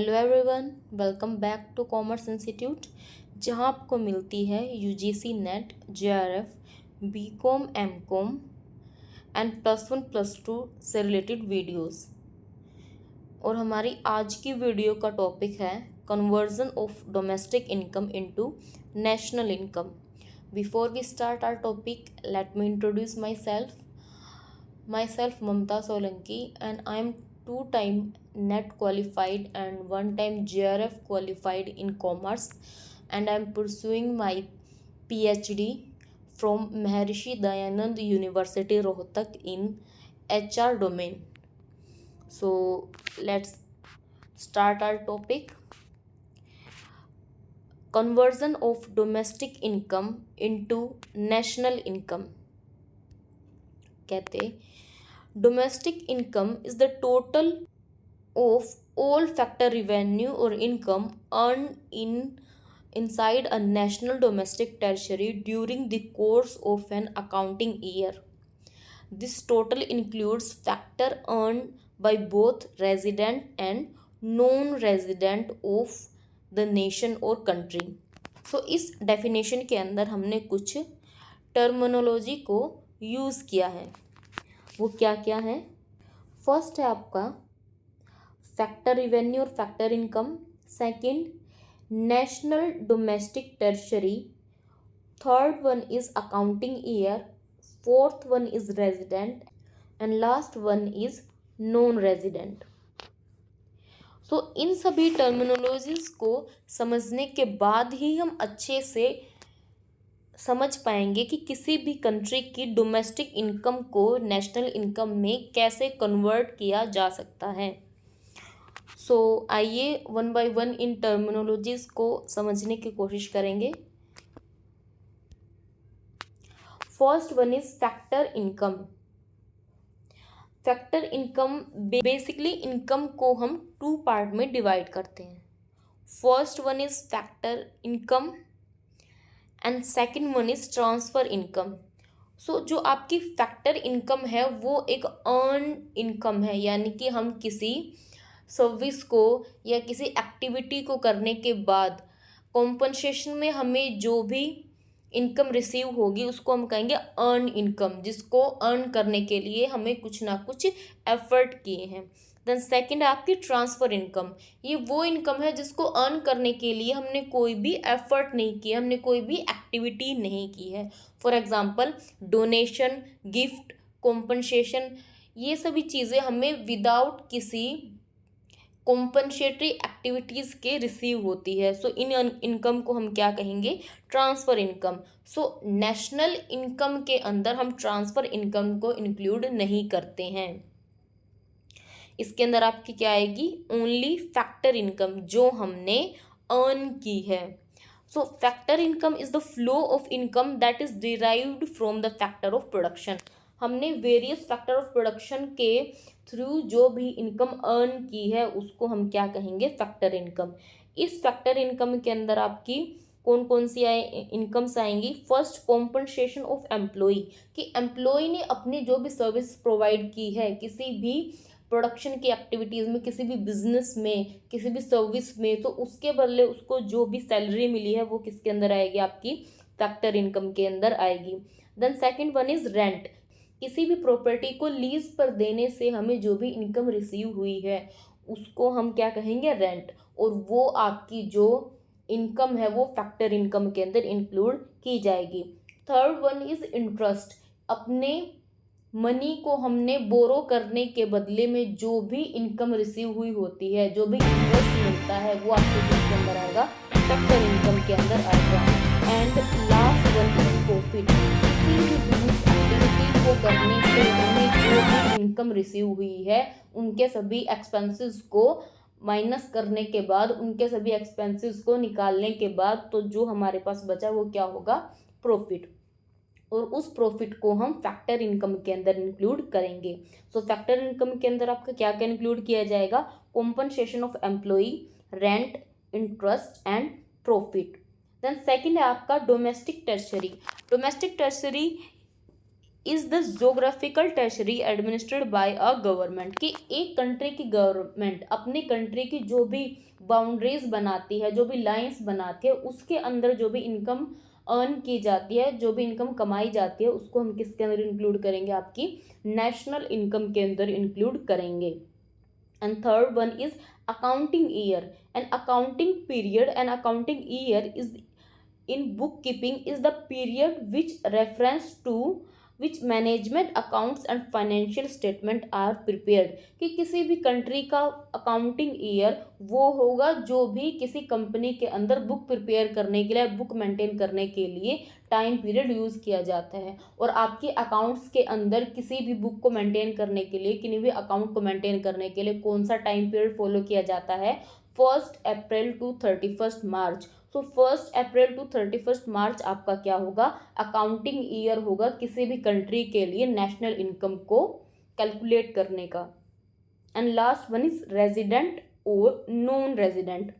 Hello everyone, welcome back to commerce institute, जहां आपको मिलती है UGC NET, JRF, BCom, MCom and +1 +2 से रिलेटेड वीडियोस। और हमारी आज की वीडियो का टॉपिक है conversion of domestic income into national income. Before we start our topic, let me introduce myself Mamta Solanki, and I am two-time NET qualified and one-time JRF qualified in commerce, and I am pursuing my PhD from Maharishi Dayanand University Rohtak in HR domain. So let's start our topic. Conversion of domestic income into national income. कहते domestic income is the total of all factor revenue or income earned inside a national domestic territory during the course of an accounting year. This total includes factor earned by both resident and non-resident of the nation or country. So इस definition के अंदर हमने कुछ terminology को use किया है। वो क्या क्या है? फर्स्ट है आपका फैक्टर रिवेन्यू और factor income, second national domestic tertiary, third one is accounting year, fourth one is resident and last one is non resident. So इन सभी टर्मिनोलॉजीज को समझने के बाद ही हम अच्छे से समझ पाएंगे कि किसी भी कंट्री की डोमेस्टिक इनकम को नेशनल इनकम में कैसे कन्वर्ट किया जा सकता है। सो आइए वन बाय वन इन टर्मिनोलॉजीज को समझने की कोशिश करेंगे। First one is factor income. Factor income basically income को हम टू पार्ट में डिवाइड करते हैं। First one is factor income and second one is transfer income. So जो आपकी फैक्टर इनकम है वो एक अर्न इनकम है, यानी कि हम किसी सर्विस को या किसी एक्टिविटी को करने के बाद कॉम्पनसेशन में हमें जो भी इनकम रिसीव होगी उसको हम कहेंगे अर्न इनकम, जिसको अर्न करने के लिए हमें कुछ ना कुछ एफर्ट किए हैं। देन सेकंड है आपकी ट्रांसफ़र इनकम। ये वो इनकम है जिसको अर्न करने के लिए हमने कोई भी एफर्ट नहीं किया, हमने कोई भी एक्टिविटी नहीं की है। For example donation, gift, compensation, ये सभी चीज़ें हमें विदाउट किसी कॉम्पनसेटरी एक्टिविटीज़ के रिसीव होती है। सो इन इनकम को हम क्या कहेंगे? Transfer income. So national income के अंदर हम ट्रांसफ़र इनकम को इंक्लूड नहीं करते हैं। इसके अंदर आपकी क्या आएगी? ओनली फैक्टर इनकम, जो हमने अर्न की है। So factor income is the flow of income that is derived from the factor of production. हमने वेरियस फैक्टर ऑफ प्रोडक्शन के थ्रू जो भी इनकम अर्न की है उसको हम क्या कहेंगे? Factor income. इस फैक्टर इनकम के अंदर आपकी कौन कौन सी इनकम्स आएंगी? फर्स्ट, कॉम्पनसेशन ऑफ एम्प्लॉय, कि एम्प्लॉय ने अपनी जो भी सर्विस प्रोवाइड की है किसी भी प्रोडक्शन की एक्टिविटीज़ में, किसी भी बिजनेस में, किसी भी सर्विस में, तो उसके बदले उसको जो भी सैलरी मिली है वो किसके अंदर आएगी? आपकी फैक्टर इनकम के अंदर आएगी। Then second one is rent. किसी भी प्रॉपर्टी को लीज पर देने से हमें जो भी इनकम रिसीव हुई है उसको हम क्या कहेंगे? रेंट। और वो आपकी जो इनकम है वो फैक्टर इनकम के अंदर इंक्लूड की जाएगी। Third one is interest. अपने मनी को हमने बोरो करने के बदले में जो भी इनकम रिसीव हुई होती है, जो भी इंटरेस्ट मिलता है, वो आपके किसके अंदर आएगा? फैक्टर इनकम के अंदर आएगा। And last one is profit. किसी भी बिजनेस एक्टिविटी को करने से हमें जो भी इनकम रिसीव हुई है उनके सभी एक्सपेंसेस को माइनस करने के बाद, उनके सभी एक्सपेंसेस को निकालने के बाद तो जो हमारे पास बचा वो क्या होगा? प्रॉफिट। और उस प्रॉफिट को हम फैक्टर इनकम के अंदर इंक्लूड करेंगे। सो फैक्टर इनकम के अंदर आपका क्या क्या इंक्लूड किया जाएगा? Compensation of employ, rent, interest and profit. Then second है आपका domestic territory. Domestic territory is the geographical territory administered by a government, कि एक कंट्री की गवर्नमेंट अपनी कंट्री की जो भी बाउंड्रीज बनाती है, जो भी लाइंस बनाती है, उसके अंदर जो भी इनकम अर्न की जाती है, जो भी इनकम कमाई जाती है, उसको हम किसके अंदर इंक्लूड करेंगे, आपकी नेशनल इनकम के अंदर इंक्लूड करेंगे। And third one is accounting year. An accounting period, an accounting year is in bookkeeping is the period which reference to which management accounts and financial statement are prepared, कि किसी भी country का accounting year वो होगा जो भी किसी company के अंदर बुक प्रिपेयर करने के लिए, बुक मेंटेन करने के लिए टाइम पीरियड यूज़ किया जाता है। और आपके अकाउंट्स के अंदर किसी भी बुक को मेंटेन करने के लिए, किसी भी अकाउंट को मेंटेन करने के लिए कौन सा टाइम पीरियड फॉलो किया जाता है, 1 अप्रैल to 31 March. So 1 April to 31 मार्च आपका क्या होगा, अकाउंटिंग ईयर होगा किसी भी कंट्री के लिए नेशनल इनकम को कैलकुलेट करने का। And last one is resident और non resident.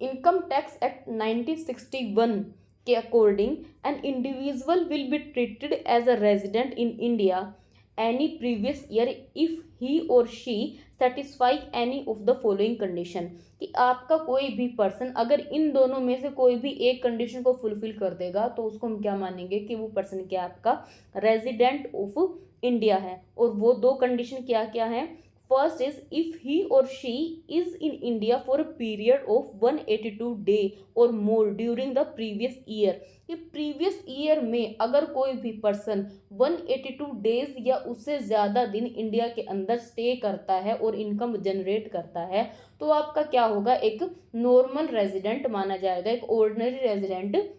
Income tax act 1961 के according an individual will be treated as a resident in India any previous year if he or she satisfy any of the following condition, कि आपका कोई भी person अगर इन दोनों में से कोई भी एक कंडीशन को फुलफिल कर देगा तो उसको हम क्या मानेंगे कि वो पर्सन क्या आपका रेजिडेंट ऑफ इंडिया है। और वो दो कंडीशन क्या क्या है, first is if he or she is in India for a period of 182 day or more during the previous year, कि प्रीवियस ईयर में अगर कोई भी पर्सन 182 डेज या उससे ज़्यादा दिन इंडिया के अंदर स्टे करता है और इनकम जनरेट करता है तो आपका क्या होगा, एक नॉर्मल रेजिडेंट माना जाएगा, एक ऑर्डिनरी रेजिडेंट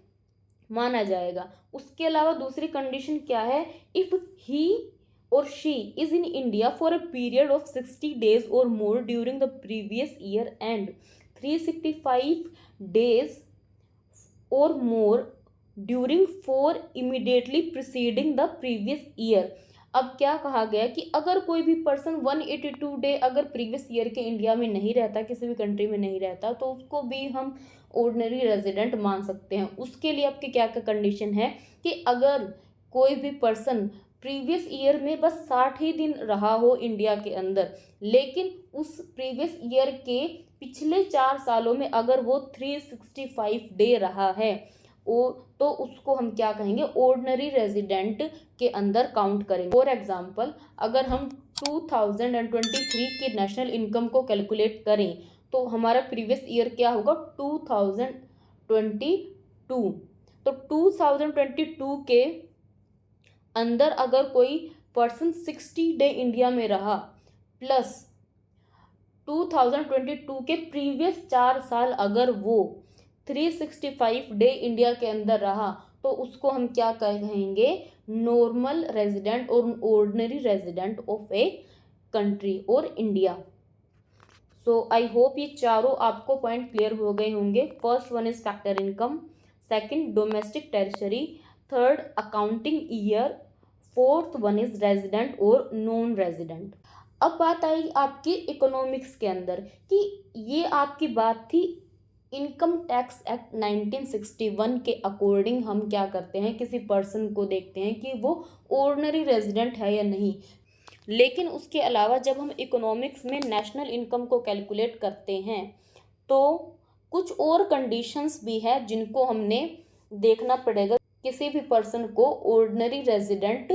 माना जाएगा। उसके अलावा दूसरी कंडीशन क्या है, if he or she is in India for a period of 60 days or more during the previous year and 365 days or more during 4 immediately preceding the previous year। अब क्या कहा गया कि अगर कोई भी पर्सन 182 डे अगर प्रीवियस ईयर के इंडिया में नहीं रहता, किसी भी कंट्री में नहीं रहता, तो उसको भी हम ऑर्डिनरी रेजिडेंट मान सकते हैं। उसके लिए आपके क्या क्या कंडीशन है कि अगर कोई भी पर्सन प्रीवियस ईयर में बस 60 ही दिन रहा हो इंडिया के अंदर, लेकिन उस प्रीवियस ईयर के पिछले 4 सालों में अगर वो 365 डे रहा है तो उसको हम क्या कहेंगे, ऑर्डिनरी रेजिडेंट के अंदर काउंट करेंगे। फॉर एग्जांपल अगर हम 2023 की नेशनल इनकम को कैलकुलेट करें तो हमारा प्रीवियस ईयर क्या होगा, 2022। तो 2022 के अंदर अगर कोई पर्सन 60 डे इंडिया में रहा प्लस 2022 के प्रीवियस 4 साल अगर वो 365 डे इंडिया के अंदर रहा तो उसको हम क्या कहेंगे, नॉर्मल रेजिडेंट और ordinary resident of a country और इंडिया। सो आई होप ये चारों आपको पॉइंट क्लियर हो गए होंगे। First one is factor income, second domestic territory, third accounting year, fourth one is resident और नॉन रेजिडेंट। अब बात आई आपकी इकोनॉमिक्स के अंदर कि ये आपकी बात थी इनकम टैक्स एक्ट 1961 के अकॉर्डिंग हम क्या करते हैं, किसी पर्सन को देखते हैं कि वो ऑर्डिनरी रेजिडेंट है या नहीं। लेकिन उसके अलावा जब हम इकोनॉमिक्स में नेशनल इनकम को कैलकुलेट करते हैं तो कुछ और कंडीशंस भी है जिनको हमने देखना पड़ेगा किसी भी पर्सन को ऑर्डिनरी रेजिडेंट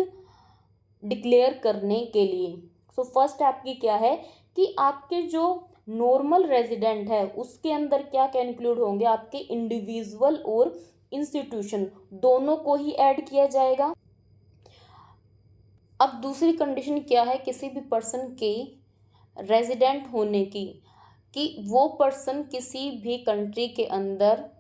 डिक्लेयर करने के लिए। सो फर्स्ट आपकी क्या है कि आपके जो नॉर्मल रेजिडेंट है उसके अंदर क्या क्या इंक्लूड होंगे, आपके इंडिविजुअल और इंस्टीट्यूशन दोनों को ही ऐड किया जाएगा। अब दूसरी कंडीशन क्या है किसी भी पर्सन के रेजिडेंट होने की, कि वो पर्सन किसी भी कंट्री के अंदर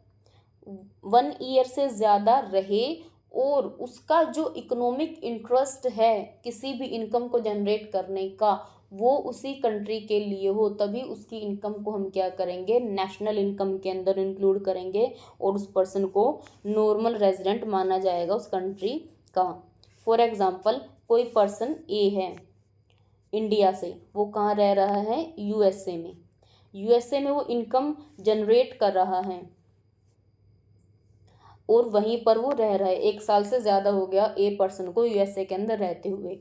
1 ईयर से ज़्यादा रहे और उसका जो इकोनॉमिक इंटरेस्ट है किसी भी इनकम को जनरेट करने का वो उसी कंट्री के लिए हो, तभी उसकी इनकम को हम क्या करेंगे, नेशनल इनकम के अंदर इंक्लूड करेंगे और उस पर्सन को नॉर्मल रेजिडेंट माना जाएगा उस कंट्री का। फॉर एग्जांपल कोई पर्सन ए है इंडिया से, वो कहाँ रह रहा है, यूएसए में। यूएसए में वो इनकम जनरेट कर रहा है और वहीं पर वो रह रहा है, 1 साल से ज़्यादा हो गया ए पर्सन को यूएसए के अंदर रहते हुए।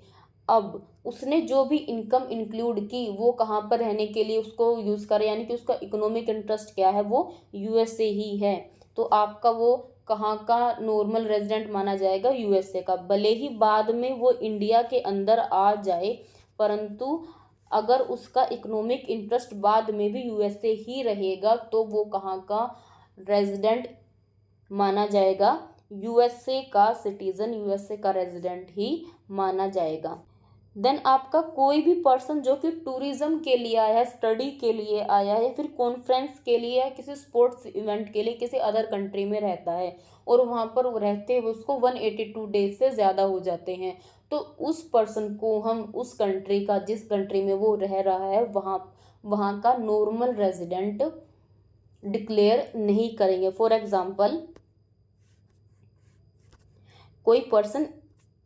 अब उसने जो भी इनकम इंक्लूड की वो कहाँ पर रहने के लिए उसको यूज़ करे, यानी कि उसका इकोनॉमिक इंटरेस्ट क्या है, वो यूएसए ही है। तो आपका वो कहाँ का नॉर्मल रेजिडेंट माना जाएगा, यूएसए का। भले ही बाद में वो इंडिया के अंदर आ जाए, परंतु अगर उसका इकोनॉमिक इंटरेस्ट बाद में भी यूएसए ही रहेगा तो वो कहाँ का रेजिडेंट माना जाएगा, यूएसए का सिटीजन, यूएसए का रेजिडेंट ही माना जाएगा। देन आपका कोई भी पर्सन जो कि टूरिज्म के लिए आया है, स्टडी के लिए आया है, या फिर कॉन्फ्रेंस के लिए या किसी स्पोर्ट्स इवेंट के लिए किसी अदर कंट्री में रहता है और वहाँ पर रहते हुए उसको 182 डेज से ज़्यादा हो जाते हैं, तो उस पर्सन को हम उस कंट्री का, जिस कंट्री में वो रह रहा है, वहाँ का नॉर्मल रेजिडेंट डिक्लेयर नहीं करेंगे। फॉर एग्जाम्पल, कोई पर्सन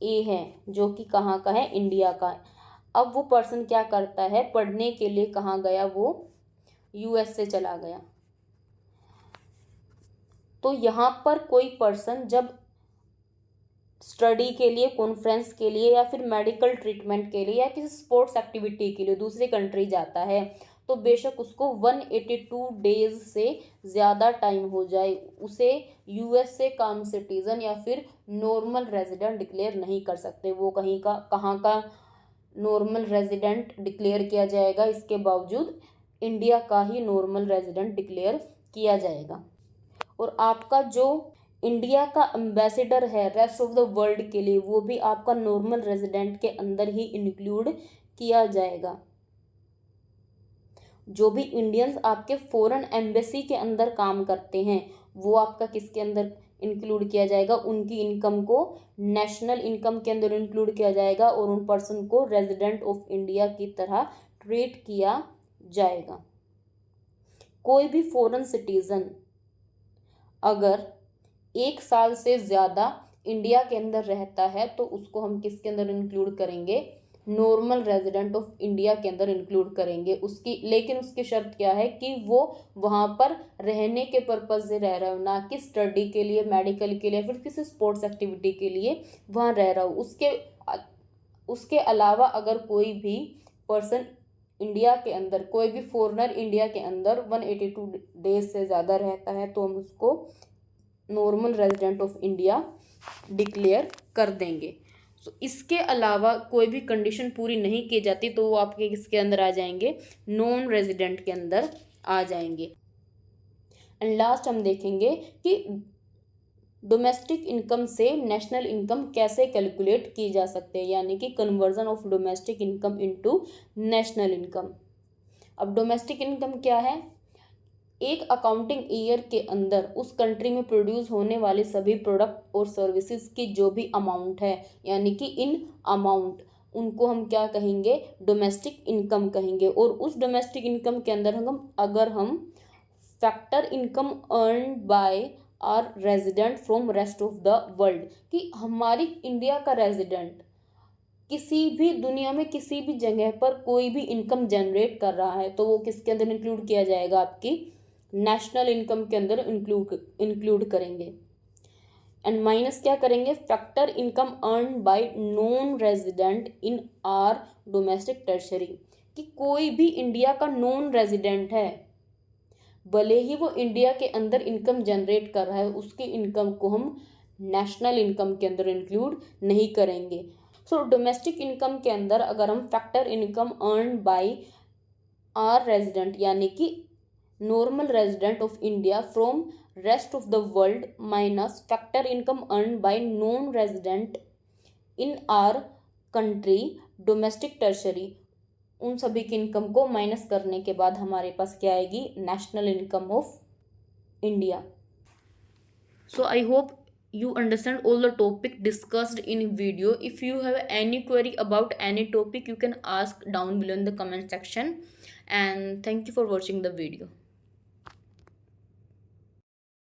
ए है जो कि कहाँ का है, इंडिया का। अब वो पर्सन क्या करता है, पढ़ने के लिए कहाँ गया, वो यूएस से चला गया। तो यहाँ पर कोई पर्सन जब स्टडी के लिए, कॉन्फ्रेंस के लिए, या फिर मेडिकल ट्रीटमेंट के लिए, या किसी स्पोर्ट्स एक्टिविटी के लिए दूसरी कंट्री जाता है, तो बेशक उसको 182 डेज से ज़्यादा टाइम हो जाए, उसे यूएस से काम सिटीज़न या फिर नॉर्मल रेजिडेंट डिक्लेयर नहीं कर सकते। वो कहाँ का नॉर्मल रेजिडेंट डिक्लेयर किया जाएगा, इसके बावजूद इंडिया का ही नॉर्मल रेजिडेंट डिक्लेयर किया जाएगा। और आपका जो इंडिया का एम्बेसडर है रेस्ट ऑफ द वर्ल्ड के लिए, वो भी आपका नॉर्मल रेजिडेंट के अंदर ही इंक्लूड किया जाएगा। जो भी इंडियंस आपके फॉरेन एम्बेसी के अंदर काम करते हैं, वो आपका किसके अंदर इंक्लूड किया जाएगा, उनकी इनकम को नेशनल इनकम के अंदर इंक्लूड किया जाएगा और उन पर्सन को रेजिडेंट ऑफ इंडिया की तरह ट्रीट किया जाएगा। कोई भी फॉरेन सिटीजन अगर 1 साल से ज़्यादा इंडिया के अंदर रहता है तो उसको हम किसके अंदर इंक्लूड करेंगे, नॉर्मल रेजिडेंट ऑफ इंडिया के अंदर इंक्लूड करेंगे। लेकिन उसकी शर्त क्या है कि वो वहाँ पर रहने के पर्पज़ से रह रहा हो, ना कि स्टडी के लिए, मेडिकल के लिए, फिर किसी स्पोर्ट्स एक्टिविटी के लिए वहाँ रह रहा हो। उसके अलावा अगर कोई भी पर्सन इंडिया के अंदर, कोई भी फॉरेनर इंडिया के अंदर 182 डेज से ज़्यादा रहता है तो हम उसको normal resident of India declare कर देंगे। सो इसके अलावा कोई भी कंडीशन पूरी नहीं की जाती तो वो आपके किसके अंदर आ जाएंगे, नॉन रेजिडेंट के अंदर आ जाएंगे। एंड लास्ट हम देखेंगे कि डोमेस्टिक इनकम से नेशनल इनकम कैसे कैलकुलेट की जा सकते हैं, यानी कि conversion of domestic income into national income. अब डोमेस्टिक इनकम क्या है, एक अकाउंटिंग ईयर के अंदर उस कंट्री में प्रोड्यूस होने वाले सभी प्रोडक्ट और सर्विसेज की जो भी अमाउंट है, यानी कि इन अमाउंट, उनको हम क्या कहेंगे, डोमेस्टिक इनकम कहेंगे। और उस डोमेस्टिक इनकम के अंदर अगर हम factor income earn by our resident from rest of the world, कि हमारी इंडिया का रेजिडेंट किसी भी दुनिया में किसी भी जगह पर कोई भी इनकम जनरेट कर रहा है तो वो किसके अंदर इंक्लूड किया जाएगा, आपकी नेशनल इनकम के अंदर इंक्लूड करेंगे। एंड माइनस क्या करेंगे, factor income earn by non resident in are domestic tertiary, कि कोई भी इंडिया का नॉन रेजिडेंट है, भले ही वो इंडिया के अंदर इनकम जनरेट कर रहा है, उसकी इनकम को हम नेशनल इनकम के अंदर इंक्लूड नहीं करेंगे। सो डोमेस्टिक इनकम के अंदर अगर हम factor income earn by our resident, यानी कि normal resident of India from rest of the world minus factor income earn by non resident in our country domestic territory, उन सभी की इनकम को माइनस करने के बाद हमारे पास क्या आएगी, national income of India. So I hope you understand all the topic discussed in video. If you have any query about any topic, you can ask down below in the comment section. And thank you for watching the video.